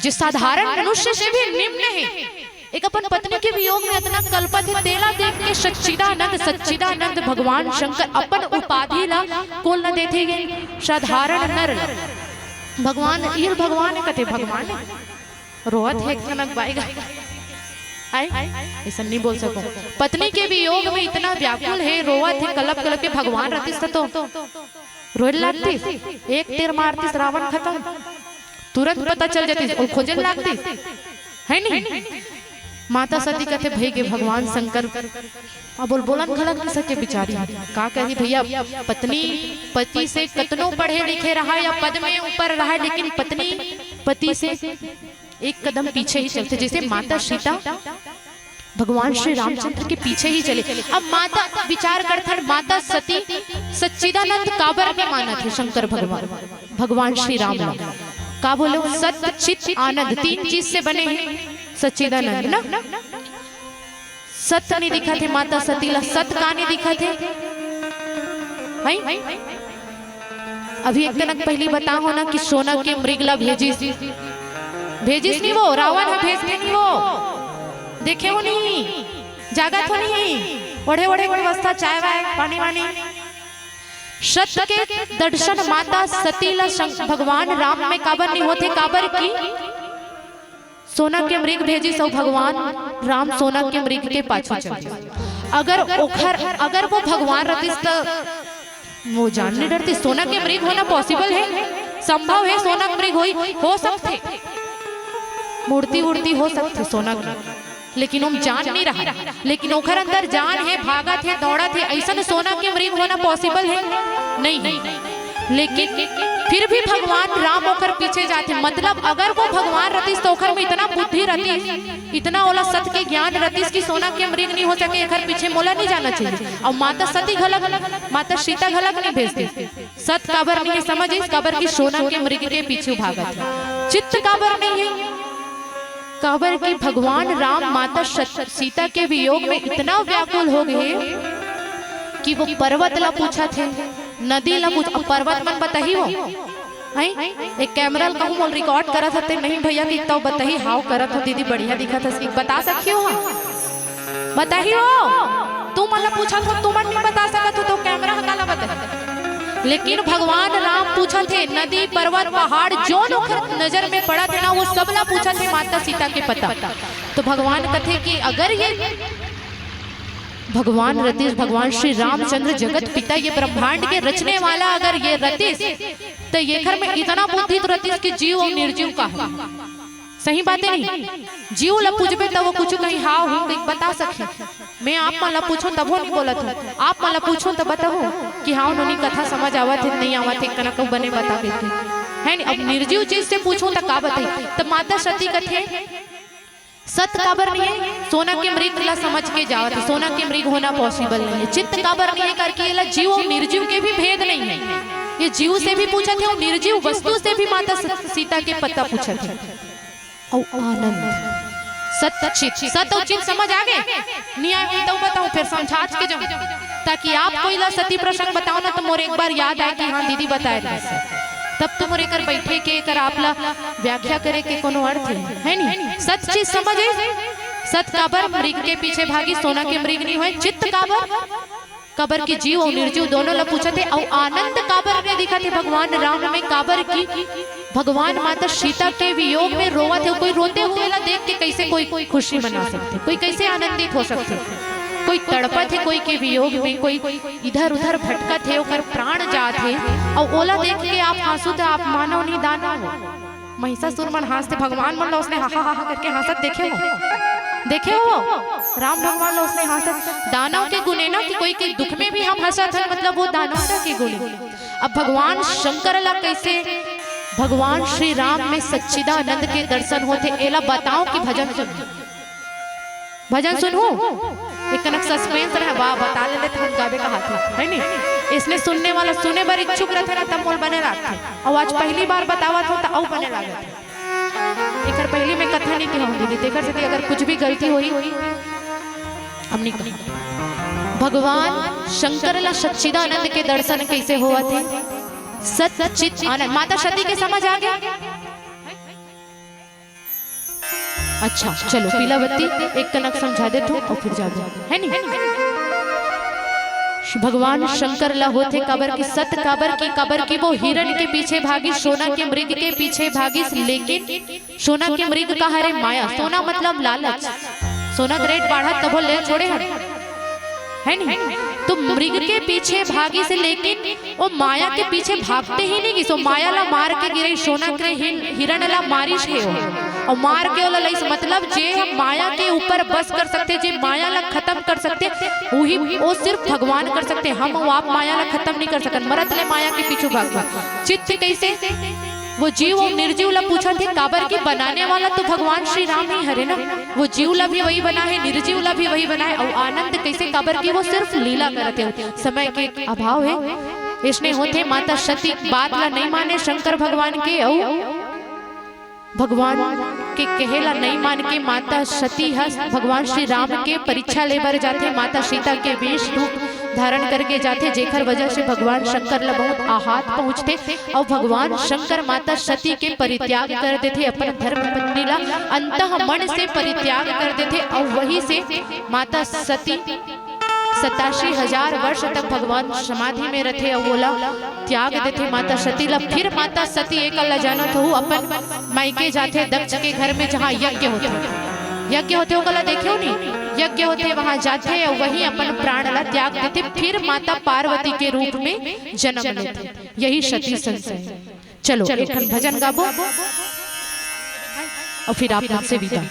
S3: जो साधारण मनुष्य से भी निम्न है। एक अपन पत्नी के वियोग में इतना कल्पत है तेला देख के सच्चिदानंद भगवान शंकर अपन उपाधि ला कोल न देते गए साधारण नर भगवान ये भगवान कथे भगवान रोहत है कनक बाएगा ऐसा नहीं बोल सको। पत्नी के वियोग में इतना व्याकुल है रोवत है कलप कलप के भगवान रहती तो रोज लगती एक तीर मारती रावण खत्म तुरंत पता चल जाती और खोजन लगती है नहीं। माता सती कहते भाई के भगवान शंकर अब बोलन खलक नहीं सके बिचारी का कही भैया पत्नी पति से कतनो पढ़े लिखे रहा या पद में ऊपर रहा लेकिन पत्नी पति से एक कदम पीछे ही चलते। जैसे माता सीता भगवान श्री रामचंद्र के पीछे ही चले। अब माता विचार करते माता सती सच्चिदानंद काबर के माना थे शंकर भगवान श्री राम का बोलो सत्य चित आनंद 3 चीज से बने हैं सच्चिदानंद ना। सत्य नहीं दिखा थे माता सती ला सत्य का नहीं दिखा थे अभी एक दिन पहले बता हो ना कि सोना के मृगला भेजी भेजिस नहीं वो रावण है, भेजते नहीं वो, देखे हो नहीं, जागत हो नहीं, बड़े बड़े व्यवस्था चाय वाय पानी वानी। सत्य के दर्शन माता सतीला भगवान राम में काबर नहीं होते, काबर की सोना के मृग भेजी सो भगवान राम सोना के मृग के पाछू चले। अगर वो भगवान रतिस तो वो जान नहीं डरती। सोना के मृग होना पॉसिबल है, संभव है, सोना के मृग हो सकते, मूर्ति वूर्ति हो सकते सोना के, लेकिन हम जान नहीं रहा, लेकिन ओखर अंदर जान है, भागत है, दौड़त है, ऐसा सोना के मृग होना पॉसिबल है नहीं। लेकिन फिर भी भगवान राम ओखर पीछे जाते, मतलब अगर वो भगवान रतीस तो ओखर में इतना बुद्धि रतीस, इतना ओला सत्य के ज्ञान रतीस की सोना के मृग नहीं हो सके, एखर पीछे मोला नहीं जाना चाहिए। और माता सती घलक, माता सीता घलक नहीं भेजती, सत्य काबर नहीं है समझ, काबर की सोना के मृग के पीछे भागत है। चित्त काबर नहीं है, काबर की भगवान राम माता सीता के वियोग में इतना व्याकुल हो गए कि वो पर्वत ला पूछा थे, नदी ला पूछा, पर्वत मन बताही हो एक कैमरा कहूँ मोल रिकॉर्ड करा था, नहीं भैया कि तो बताही हाउ करा था दीदी, बढ़िया दिखा था, बता सकी हो, बताही हो, तू मतलब पूछा था, तू मन नहीं बता सका तो कैमरा हकाला बता। लेकिन भगवान राम पूछा थे, नदी पर्वत पहाड़ जो नजर में पड़ा थे ना वो सब ला पूछा थे माता सीता के पता। तो भगवान कथे कि अगर ये भगवान रतीश, भगवान श्री रामचंद्र जगत पिता, ये ब्रह्मांड के रचने वाला अगर ये रतीश, तो ये घर में इतना बुद्धि तो रतीश की जीव और निर्जीव का है, सही बात है नहीं। जीव ला पूछबे तब वो कुछ कहीं हाव हो कहीं बता सके, मैं आप माला पूछो तब वो नहीं बोला था, आप माला पूछो तब बताओ कि हाँ उन्होंने कथा समझ आवत है नहीं आवत है, कनक बने बता देते है नहीं। अब निर्जीव चीज से पूछो तो का बताई, तब माता सती कथे सत काबर नहीं है, सोना के मृग ला समझ के जावत है, सोना के मृग होना पॉसिबल नहीं है। चित्त काबर नहीं है करके ये जीव और निर्जीव के भी भेद नहीं है, ये जीव से भी पूछा थे और निर्जीव वस्तु से भी माता सीता के पता पूछा थे। और आनंद सत्य चित, सत्य और चित समझ आ गए नहीं आए तो बताओ फिर समझा के जाओ, ताकि आप कोई ला सती प्रसंग बताओ ना तो मोरे एक बार याद आए कि हाँ दीदी बताए, तब तो मोरे कर बैठे के कर आपला व्याख्या करे के कोनो अर्थ है नहीं। सत्य चीज समझे, सत्य काबर मृग के पीछे भागी, सोना के मृग नहीं हुए। चित्त काबर, काबर की जीव और निर्जीव दोनों ला पूछा थे। और आनंद काबर ने दिखा थे भगवान राम में, काबर की भगवान माता सीता के वियोग में रोवा थे, कोई रोते हुए ला देख के कैसे कोई खुशी मना सकते, कोई कैसे आनंदित हो सकते, कोई तड़पत है कोई के वियोग में, कोई इधर उधर भटकत है, ओकर प्राण जात है, और ओला देख के आप हंसू तो आप मानो नहीं दाना हो। महिषासुर मन हंसते, भगवान मन ला उसने हा हा हा करके हंसत देखे हो राम भगवान ला उसने हंसत, दानव के गुणे ना कि कोई के दुख में भी हम हंसत है, मतलब वो दानव के गुणे। अब भगवान शंकर ला कैसे भगवान श्री राम में सच्चिदानंद के दर्शन होते, एला बताओ कि भजन सुनो, एक कनक सस्पेंस रहे, वाह बता ले तो हम गावे का हाथ है नहीं, इसने सुनने वाला सुने बार इच्छुक रहते ना तब मोल बने रखते, और आज पहली बार बतावा था तो बने लगे एक पहली में कथा नहीं कहूँ दीदी, देकर से अगर कुछ भी गलती हुई हमने कहा। भगवान शंकर ला सच्चिदानंद के दर्शन कैसे हुआ थे, सच्चित आनंद। माता सती के समझ आ गया, अच्छा चलो पीला बत्ती एक कनक समझा देते और फिर जाओ है नहीं। भगवान शंकर ला होते काबर की सत, काबर की वो हिरण के पीछे भागी, सोना के मृग के पीछे भागी, लेकिन सोना के मृग का हरे माया, सोना मतलब लालच, सोना ग्रेट बढ़ा तब ले छोड़े है नहीं, तो मृग के पीछे भागी से, लेकिन वो माया के पीछे भागते ही नहीं, सो माया ला मार के गिरे, सोना के हिरण ला मारिश है और मार के ओला लइस, मतलब जे हम माया के ऊपर बस कर सकते, जे माया ला खत्म कर सकते वही वो सिर्फ भगवान कर सकते, हम आप माया ला खत्म नहीं कर सकते, मरत ले माया के पीछे भाग। चित्त कैसे, वो जीव और निर्जीव ला पूछा थे, काबर की बनाने वाला तो भगवान श्री राम ही हरे ना, वो जीव ला भी वही बना है, निर्जीव ला भी वही बना है। और आनंद कैसे, काबर की वो सिर्फ लीला करते हो, समय के अभाव है इसने होते माता सती बात ला नहीं माने शंकर भगवान के, और भगवान के कहेला नहीं मान के माता सती हस भगवान श्री राम के परीक्षा लेबर जाते, माता सीता के वेश रूप
S1: धारण करके जाते, जेकर वजह से भगवान शंकर ला बहुत आहत पहुँचते और भगवान शंकर माता सती के परित्याग कर देते, अपन धर्म पत्नी ला अंतः मन से परित्याग कर देते और वही से माता सती 87,000 वर्ष तक भगवान समाधि में रहते और बोला त्याग देते माता सती ला। फिर माता सती एक अल्लाह जानत हो अपन मायके जाते दक्ष के घर में जहाँ यज्ञ होते हो कला देखियो नहीं, यज्ञ होते वहां जाते और वहीं अपन प्राण ला त्याग देते, फिर माता पार्वती के रूप में जन्म लेते। यही सती संशय। चलो एक भजन गाबो और फिर आप आपसे विदा।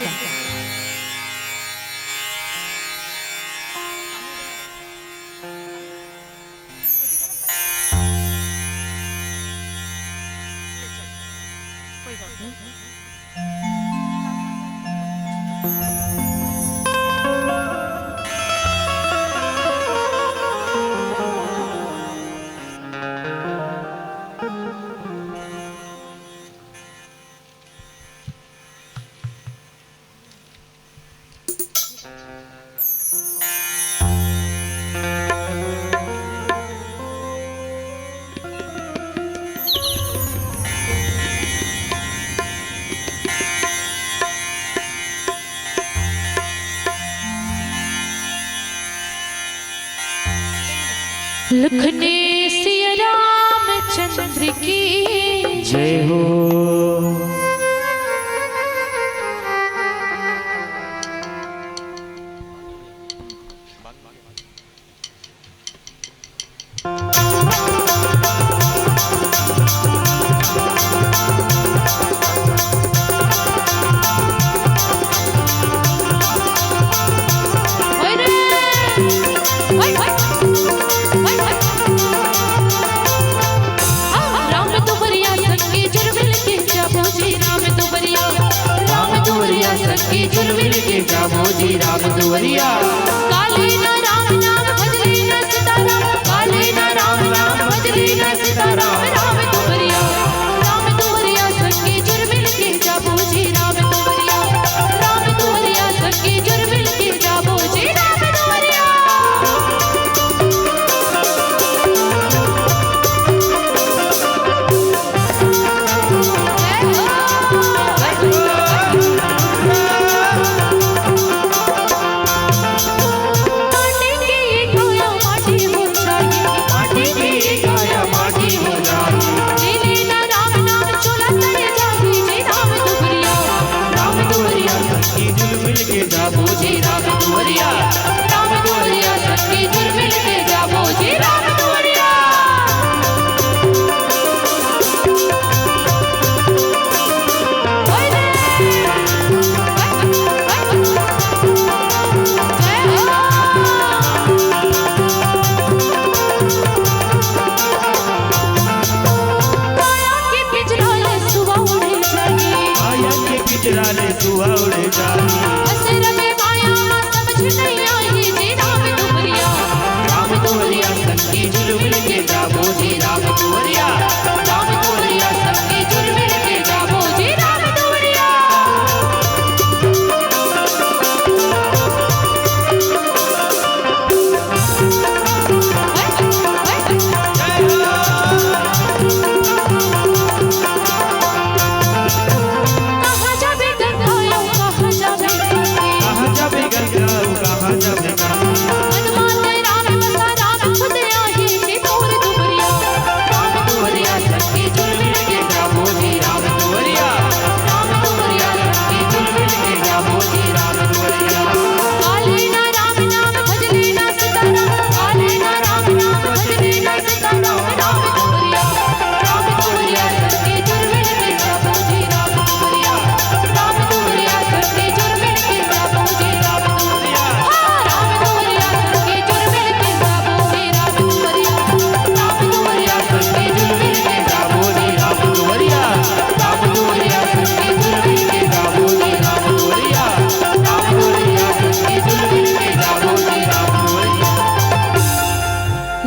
S3: लखने सिया रामचंद्र की
S4: जय हो। राम दुवरिया
S3: काले ना राम नाम भजले ना सीताराम, काले ना राम नाम भजले ना सीताराम। राम दुवरिया सखी जुर मिल के जाबो जी, राम दुवरिया सखी जुर मिल के जाबो जी, राम दुवरिया।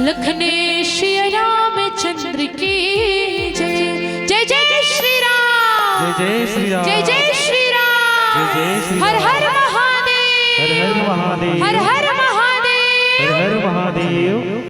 S3: लखने श्री रामचंद्र की जय। जय जय श्री राम,
S4: जय श्री राम,
S3: जय जय श्री राम,
S4: जय श्री
S3: हर हर महादेव,
S4: हर हर महादेव,
S3: हर हर महादेव। हर हर महादेव।